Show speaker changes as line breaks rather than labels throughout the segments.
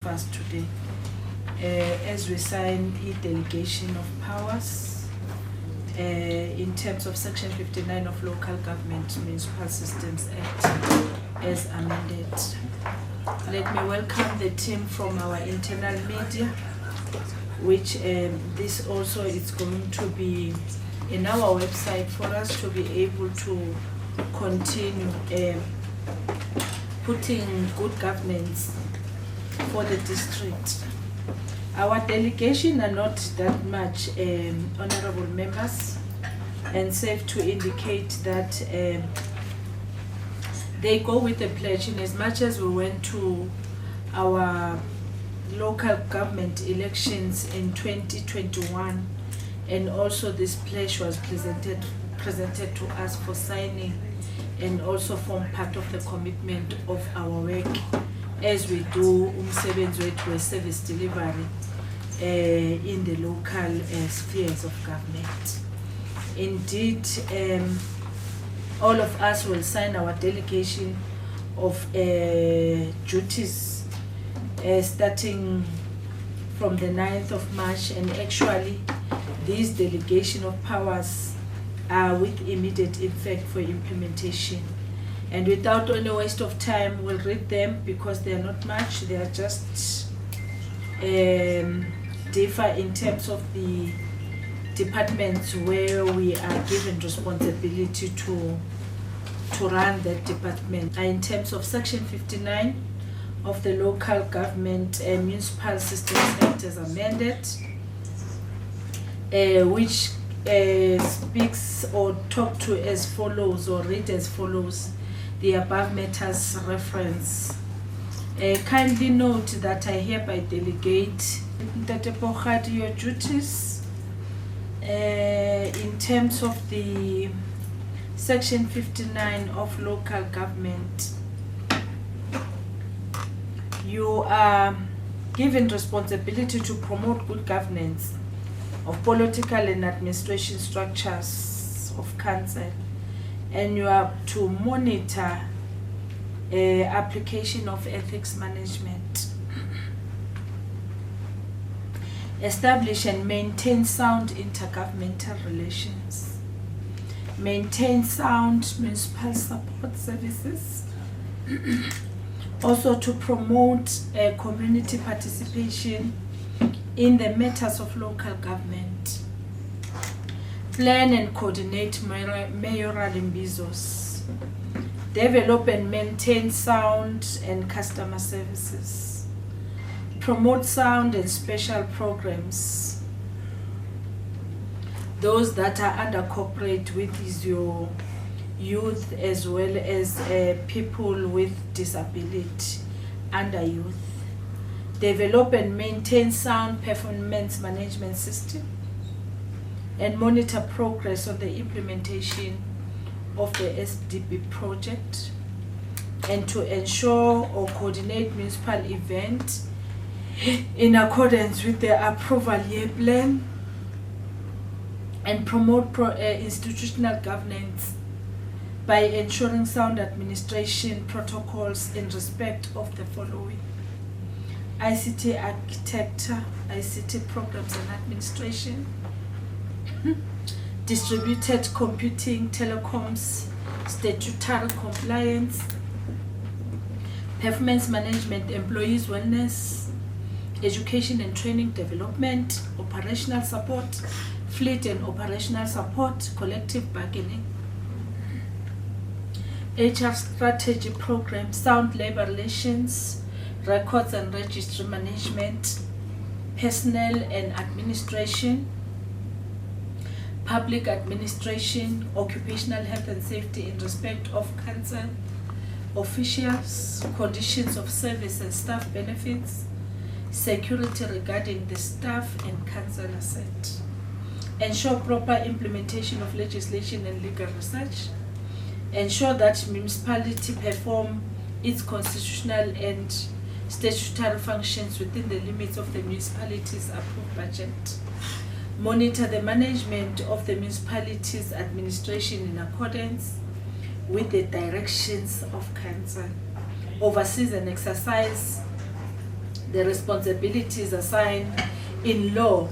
us today as we sign a delegation of powers in terms of Section 59 of Local Government Municipal Systems Act as amended. Let me welcome the team from our internal media, which this also is going to be in our website for us to be able to continue putting good governance for the district. Our delegation are not that much honorable members, and safe to indicate that they go with the pledge. In as much as we went to our local government elections in 2021, and also this pledge was presented to us for signing and also form part of the commitment of our work as we do umsebenzi wethu we-service delivery in the local spheres of government. Indeed, all of us will sign our delegation of duties starting from the 9th of March, and actually these delegation of powers are with immediate effect for implementation. And without any waste of time, we'll read them because they are not much. They are just differ in terms of the departments where we are given responsibility to run that department. In terms of Section 59 of the Local Government Municipal Systems Act as amended, which speaks or talk to as follows or read as follows the above matters reference. Kindly note that I hereby delegate your duties in terms of the Section 59 of Local Government. You are given responsibility to promote good governance of political and administration structures of council, and you are to monitor application of ethics management, establish and maintain sound intergovernmental relations, maintain sound municipal support services, also to promote community participation in the matters of local government, plan and coordinate mayoral imbizos, develop and maintain sound and customer services, promote sound and special programs, those that are under corporate with is your youth as well as people with disability under youth. Develop and maintain sound performance management system, and monitor progress on the implementation of the SDP project, and to ensure or coordinate municipal events in accordance with the approval year plan, and promote institutional governance by ensuring sound administration protocols in respect of the following: ICT architecture, ICT programs and administration, distributed computing, telecoms, statutory compliance, performance management, employees wellness, education and training development, operational support, fleet and operational support, collective bargaining, HR strategy program, sound labor relations, records and registry management, personnel and administration, public administration, occupational health and safety in respect of council officials, conditions of service and staff benefits, security regarding the staff and council asset, ensure proper implementation of legislation and legal research, ensure that municipality perform its constitutional and statutory functions within the limits of the municipality's approved budget, monitor the management of the municipality's administration in accordance with the directions of council, oversees and exercise the responsibilities assigned in law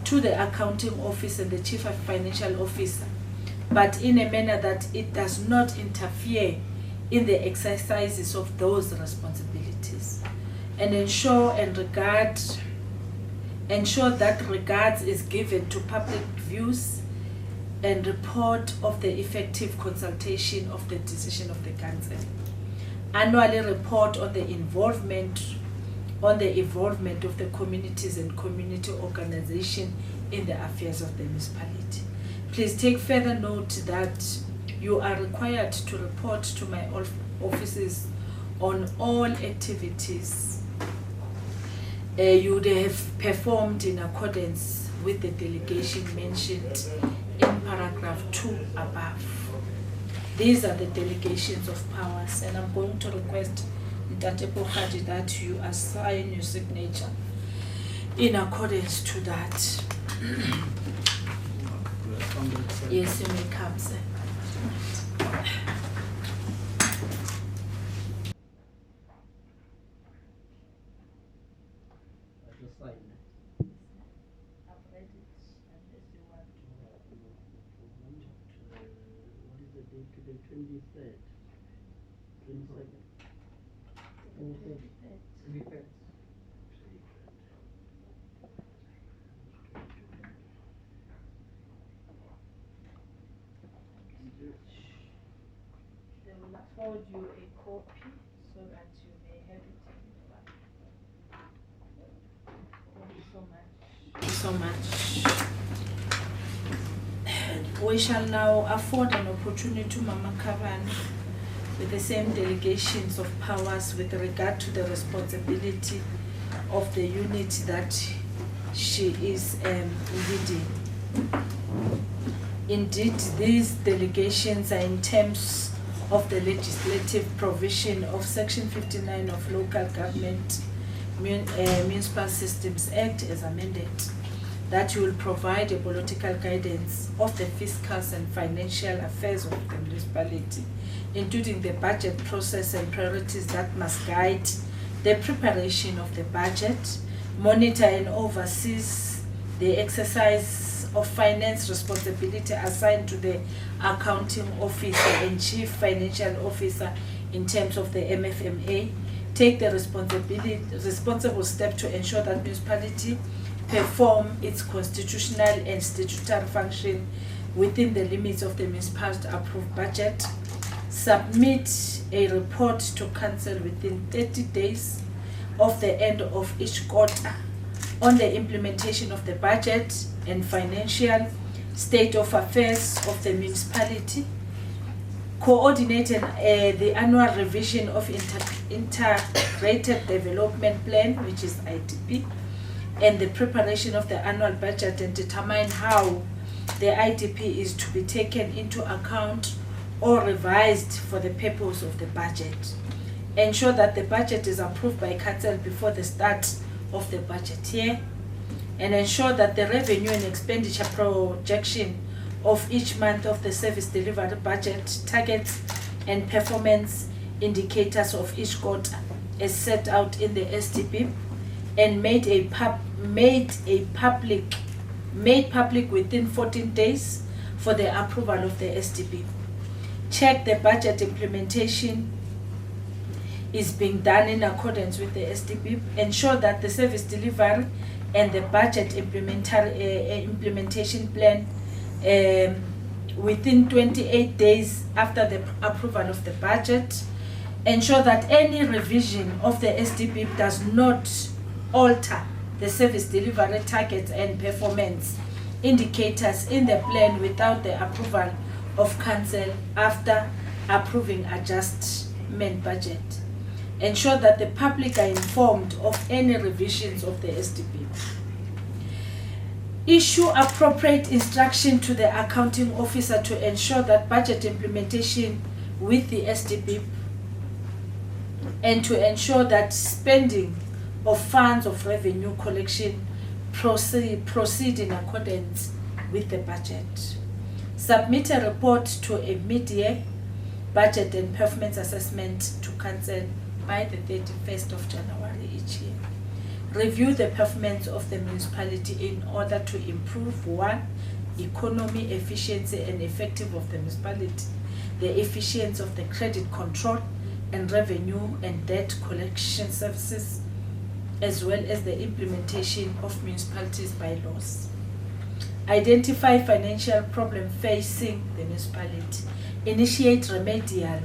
to the accounting office and the chief financial officer, but in a manner that it does not interfere in the exercises of those responsibilities, and ensure that regards is given to public views and report of the effective consultation of the decision of the council. Annually report on the involvement of the communities and community organization in the affairs of the municipality. Please take further note that you are required to report to my offices on all activities you would have performed in accordance with the delegation mentioned in paragraph 2 above. These are the delegations of powers, and I'm going to request Ntate Pokadi that you assign your signature in accordance to that. Yes, you may come, sir.
The 23rd, 22nd, 23rd.
They will afford you a copy so that you may have it in the file. Thank you so much. Thank you so much. We shall now afford an opportunity to Mama Kavani with the same delegations of powers with regard to the responsibility of the unit that she is leading. Indeed, these delegations are in terms of the legislative provision of Section 59 of Local Government Municipal Systems Act as amended, that you will provide a political guidance of the fiscal and financial affairs of the municipality, including the budget process and priorities that must guide the preparation of the budget, monitor and oversees the exercise of finance responsibility assigned to the accounting officer and chief financial officer in terms of the MFMA, take the responsible step to ensure that municipality perform its constitutional and statutory function within the limits of the municipality approved budget, submit a report to council within 30 days of the end of each quarter on the implementation of the budget and financial state of affairs of the municipality, coordinate the annual revision of integrated development plan, which is IDP, and the preparation of the annual budget, and determine how the IDP is to be taken into account or revised for the purpose of the budget. Ensure that the budget is approved by council before the start of the budget year, and ensure that the revenue and expenditure projection of each month of the service delivery budget, targets and performance indicators of each quarter as set out in the SDP, and made public within 14 days for the approval of the SDP. Check the budget implementation is being done in accordance with the SDP. Ensure that the service delivery and the budget implementation plan within 28 days after the approval of the budget. Ensure that any revision of the SDP does not alter the service delivery targets and performance indicators in the plan without the approval of council after approving adjustment budget. Ensure that the public are informed of any revisions of the SDP. Issue appropriate instruction to the accounting officer to ensure that budget implementation with the SDP, and to ensure that spending of funds of revenue collection proceed in accordance with the budget. Submit a report to a mid-year budget and performance assessment to council by the 31st of January each year. review the performance of the municipality in order to improve: 1, economy, efficiency and effective of the municipality, the efficiency of the credit control and revenue and debt collection services, as well as the implementation of municipalities' bylaws. Identify financial problem facing the municipality. Initiate remedial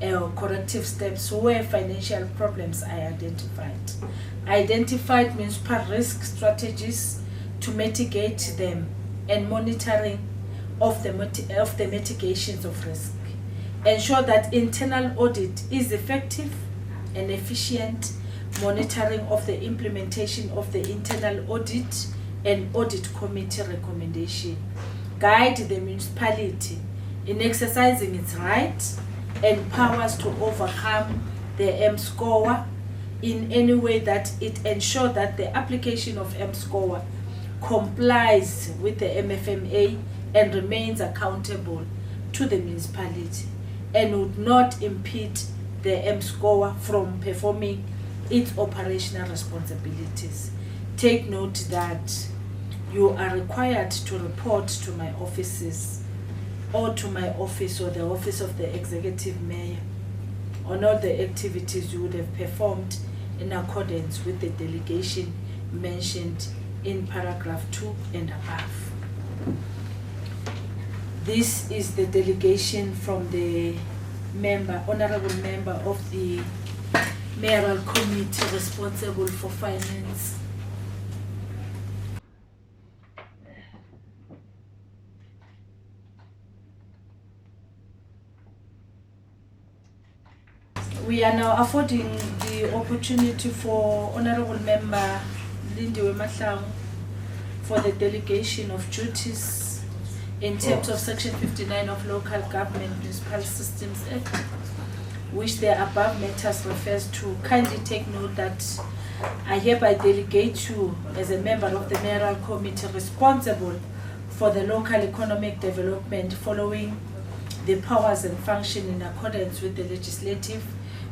or corrective steps where financial problems are identified. Identify municipal risk strategies to mitigate them and monitoring of the mitigations of risk. Ensure that internal audit is effective and efficient. Monitoring of the implementation of the internal audit and audit committee recommendation. Guide the municipality in exercising its rights and powers to overcome the M-score in any way that it ensures that the application of M-score complies with the MFMA and remains accountable to the municipality and would not impede the M-score from performing its operational responsibilities. Take note that you are required to report to my offices or to my office or the office of the executive mayor on all the activities you would have performed in accordance with the delegation mentioned in paragraph 2 and above. This is the delegation from the honorable member of the mayoral committee responsible for finance. We are now affording the opportunity for Honorable Member Lindiwe Mahlangu for the delegation of duties in terms of Section 59 of Local Government Municipal Systems Act, which the above matters refers to. Kindly take note that I hereby delegate you as a member of the mayoral committee responsible for the local economic development following the powers and function in accordance with the legislative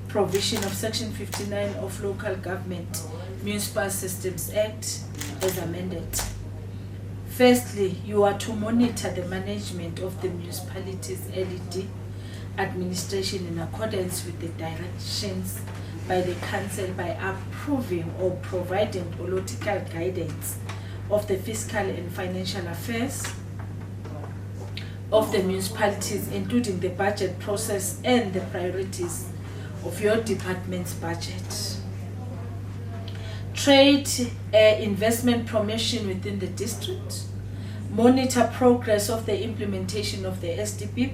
provision of Section 59 of Local Government Municipal Systems Act as amended. Firstly, you are to monitor the management of the municipality's LED administration in accordance with the directions by the council by approving or providing political guidance of the fiscal and financial affairs of the municipalities, including the budget process and the priorities of your department's budget. Trade investment promotion within the district. Monitor progress of the implementation of the SDP.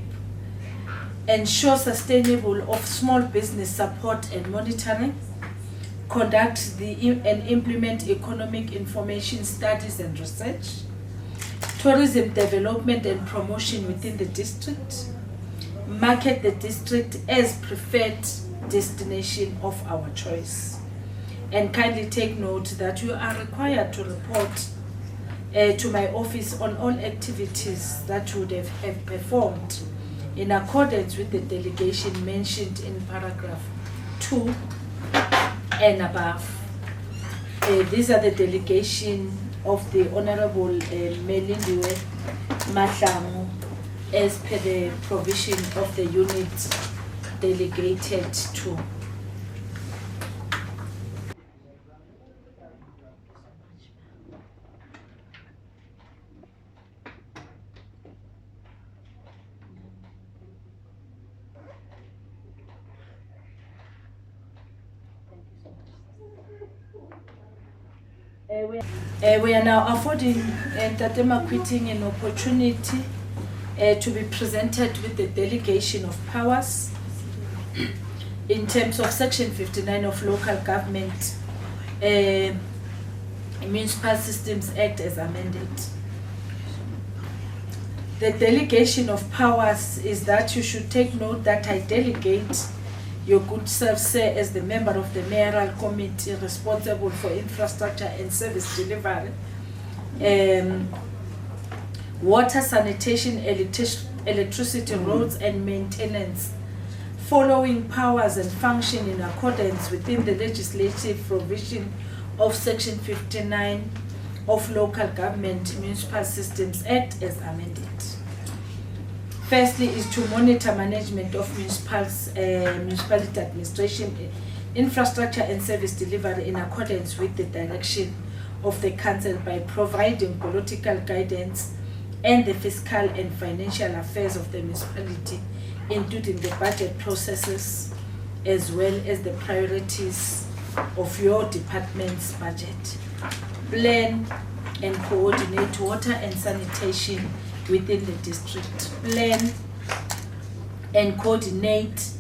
Ensure sustainable of small business support and monitoring. Conduct and implement economic information studies and research. Tourism development and promotion within the district. Market the district as preferred destination of our choice. And kindly take note that you are required to report to my office on all activities that you would have performed in accordance with the delegation mentioned in paragraph 2 and above. These are the delegation of the Honorable Lindiwe Mahlangu as per the provision of the unit delegated to. We are now affording Ntate Makwiting an opportunity to be presented with the delegation of powers in terms of Section 59 of Local Government Municipal Systems Act as amended. The delegation of powers is that you should take note that I delegate your good self, sir, as the member of the mayoral committee responsible for infrastructure and service delivery, water, sanitation, electricity, roads and maintenance, following powers and function in accordance within the legislative provision of Section 59 of Local Government Municipal Systems Act as amended. Firstly is to monitor management of municipality administration, infrastructure and service delivery in accordance with the direction of the Council by providing political guidance and the fiscal and financial affairs of the municipality, including the budget processes as well as the priorities of your department's budget. Plan and coordinate water and sanitation within the district. Plan and coordinate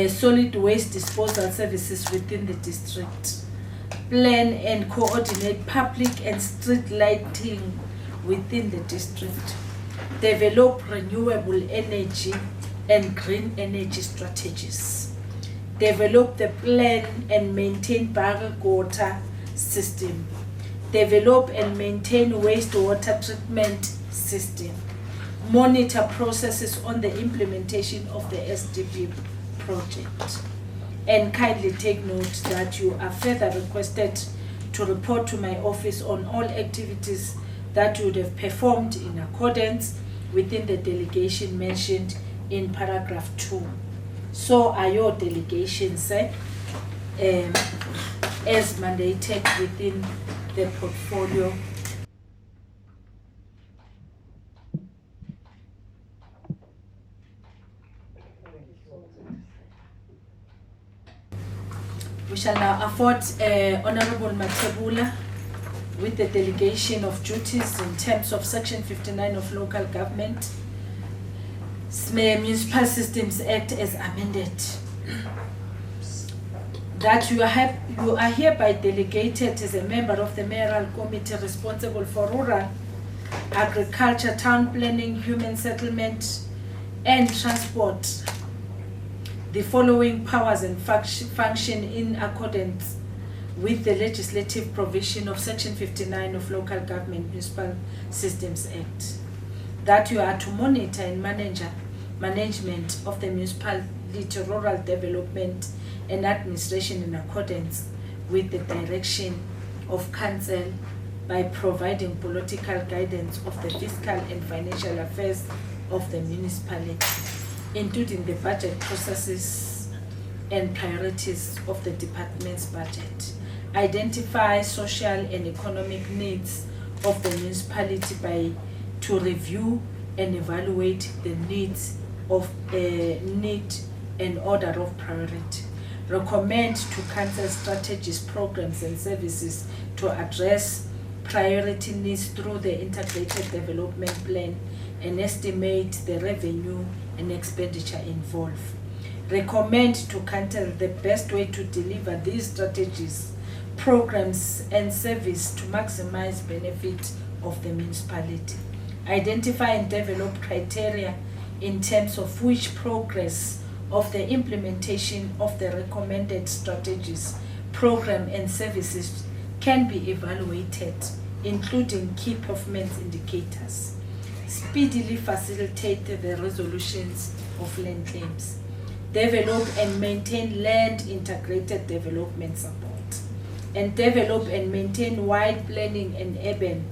solid waste disposal services within the district. Plan and coordinate public and street lighting within the district. Develop renewable energy and green energy strategies. Develop the plan and maintain bulk water system. Develop and maintain wastewater treatment system. Monitor processes on the implementation of the SDP project. And kindly take note that you are further requested to report to my office on all activities that you would have performed in accordance within the delegation mentioned in paragraph 2. So are your delegations as mandated within the portfolio. We shall now afford Honorable Mathebula with the delegation of duties in terms of Section 59 of Local Government Municipal Systems Act as amended. That you are hereby delegated as a member of the Mayoral Committee responsible for rural, agriculture, town planning, human settlement, and transport. The following powers and function in accordance with the legislative provision of Section 59 of Local Government Municipal Systems Act. That you are to monitor and management of the municipality rural development and administration in accordance with the direction of Council by providing political guidance of the fiscal and financial affairs of the municipality, including the budget processes and priorities of the department's budget. Identify social and economic needs of the municipality to review and evaluate the needs of need and order of priority. Recommend to Council strategies, programs and services to address priority needs through the integrated development plan and estimate the revenue and expenditure involved. Recommend to Council the best way to deliver these strategies, programs and service to maximize benefit of the municipality. Identify and develop criteria in terms of which progress of the implementation of the recommended strategies, program and services can be evaluated, including key performance indicators. Speedily facilitate the resolutions of land claims. Develop and maintain land integrated development support. And develop and maintain wide planning and urban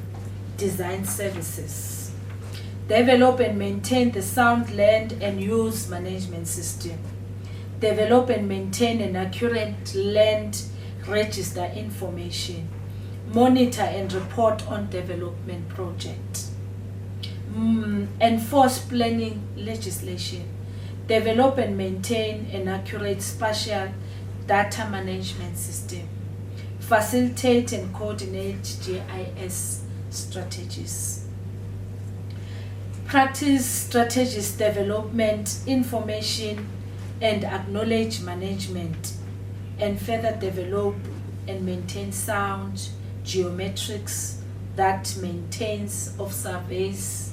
design services. Develop and maintain the sound land and use management system. Develop and maintain an accurate land register information. Monitor and report on development projects. Enforce planning legislation. Develop and maintain an accurate spatial data management system. Facilitate and coordinate GIS strategies. Practice strategies development, information and acknowledge management, and further develop and maintain sound geometrics that maintains of surveys,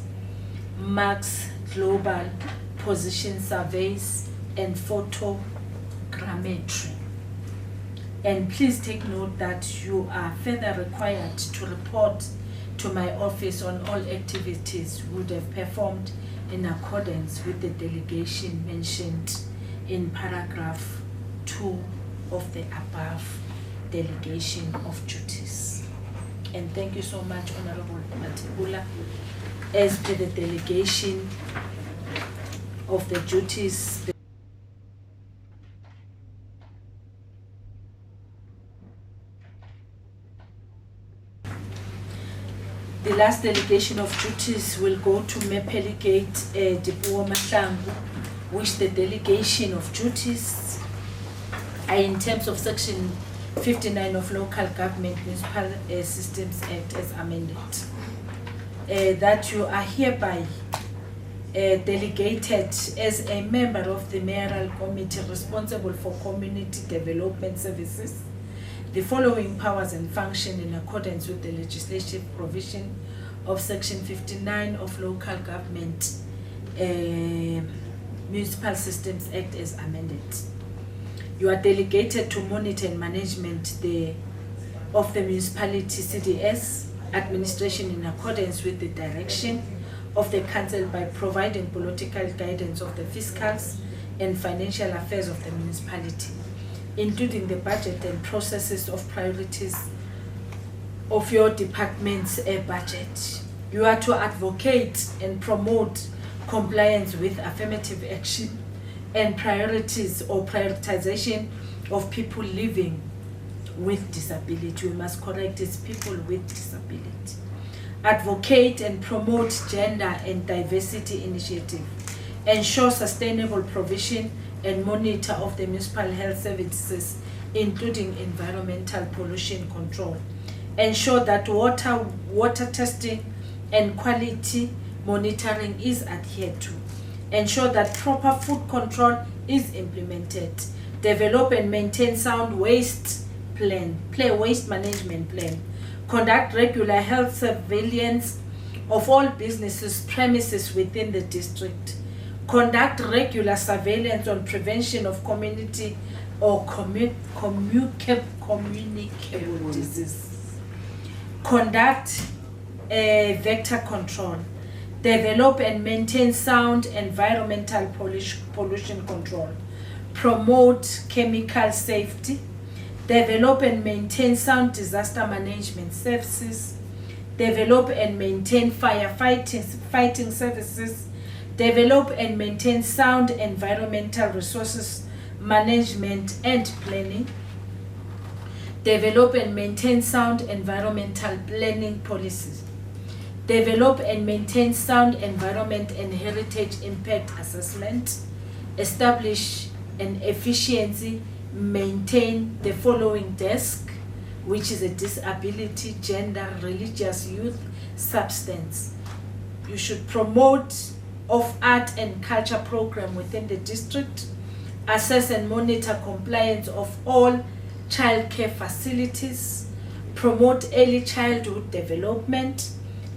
marks global position surveys and photogrammetry. And please take note that you are further required to report to my office on all activities you would have performed in accordance with the delegation mentioned in paragraph 2 of the above delegation of duties. And thank you so much, Honorable Matibula. As per the delegation of the duties, the last delegation of duties will go to Mepeligate Dipuo Mahlangu, which the delegation of duties are in terms of Section 59 of Local Government Municipal Systems Act as amended. That you are hereby delegated as a member of the mayoral committee responsible for community development services the following powers and function in accordance with the legislative provision of Section 59 of Local Government Municipal Systems Act as amended. You are delegated to monitor and management of the municipality CDS administration in accordance with the direction of the council by providing political guidance of the fiscals and financial affairs of the municipality, including the budget and processes of priorities of your department's budget. You are to advocate and promote compliance with affirmative action and priorities or prioritization of people living with disability. We must correct it's people with disability. Advocate and promote gender and diversity initiative. Ensure sustainable provision and monitor of the municipal health services, including environmental pollution control. Ensure that water testing and quality monitoring is adhered to. Ensure that proper food control is implemented. Develop and maintain sound waste management plan. Conduct regular health surveillance of all businesses premises within the district. Conduct regular surveillance on prevention of community or communicable disease. Conduct vector control. Develop and maintain sound environmental pollution control. Promote chemical safety. Develop and maintain sound disaster management services. Develop and maintain fighting services. Develop and maintain sound environmental resources management and planning. Develop and maintain sound environmental planning policies. Develop and maintain sound environment and heritage impact assessment. Establish an efficiency, maintain the following desk, which is a disability, gender, religious, youth, substance. You should promote of art and culture program within the district. Assess and monitor compliance of all child care facilities. Promote early childhood development.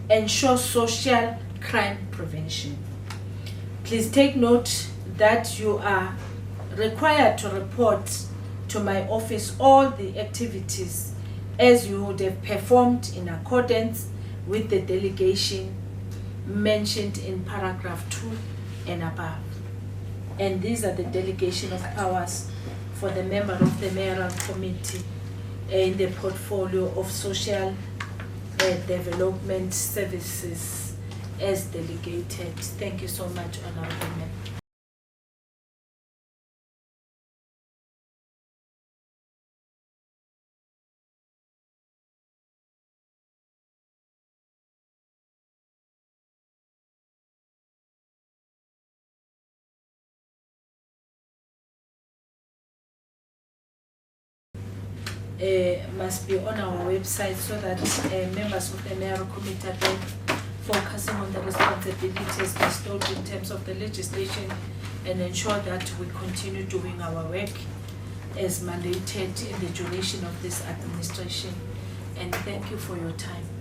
Ensure social crime prevention. Please take note that you are required to report to my office all the activities as you would have performed in accordance with the delegation mentioned in paragraph 2 and above. And these are the delegation of powers for the member of the mayoral committee in the portfolio of social development services as delegated. Thank you so much, Honorable Member. Must be on our website so that members of the mayoral committee are then focusing on the responsibilities bestowed in terms of the legislation and ensure that we continue doing our work as mandated in the duration of this administration. And thank you for your time.